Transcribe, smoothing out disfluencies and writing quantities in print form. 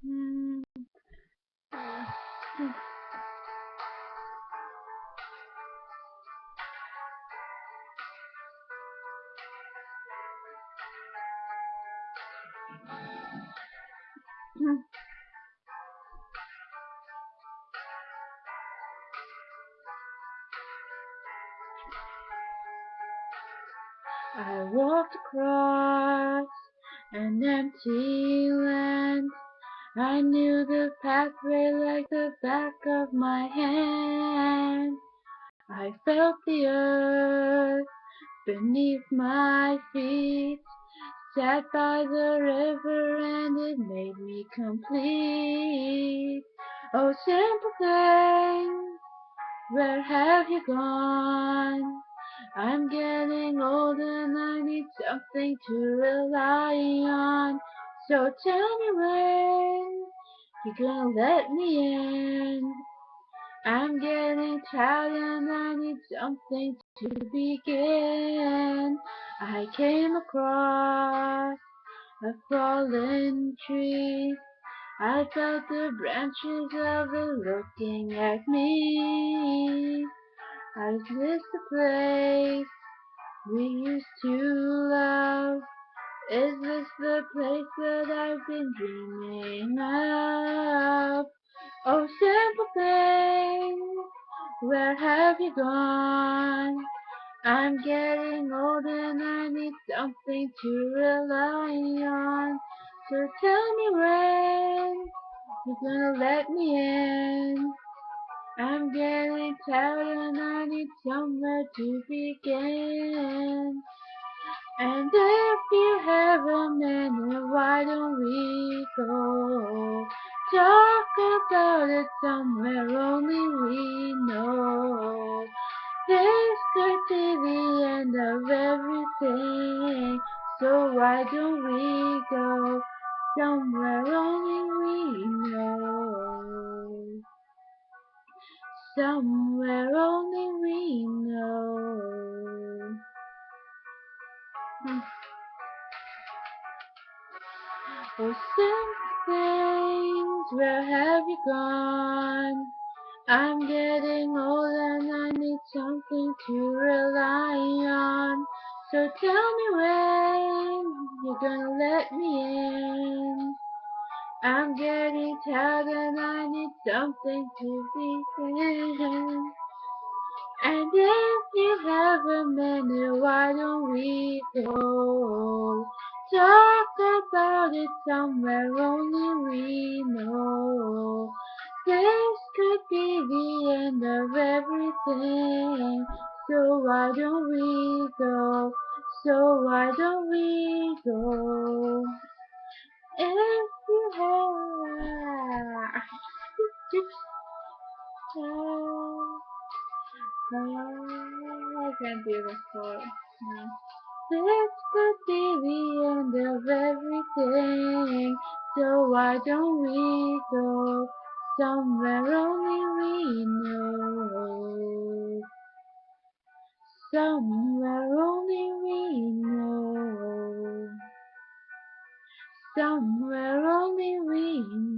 Mm. I walked across an empty land. I knew the pathway like the back of my hand. I felt the earth beneath my feet. Sat by the river and it made me complete. Oh, simple thing, where have you gone? I'm getting old and I need something to rely on. So tell me when you're gonna let me in. I'm getting tired and I need something to begin. I came across a fallen tree. I felt the branches of it looking at me. Is this the place we used to love? Is this the place that I've been dreaming of? Oh, simple thing, where have you gone? I'm getting old and I need something to rely on. So tell me when you're gonna let me in. I'm getting tired and I need somewhere to begin. And if you have a minute, why don't we go talk about it somewhere only we know? This could be the end of everything, so why don't we go somewhere only we know? Somewhere only we know. Oh, some things, where have you gone? I'm getting old and I need something to rely on. So tell me when you're gonna let me in. I'm getting tired and I need something to begin. And if you have a minute, why don't we go talk about it somewhere only we know? This could be the end of everything, so why don't we go? So why don't we go? If you have I can't do this part. No. This could be the end of everything. So why don't we go somewhere only we know? Somewhere only we know. Somewhere only we know.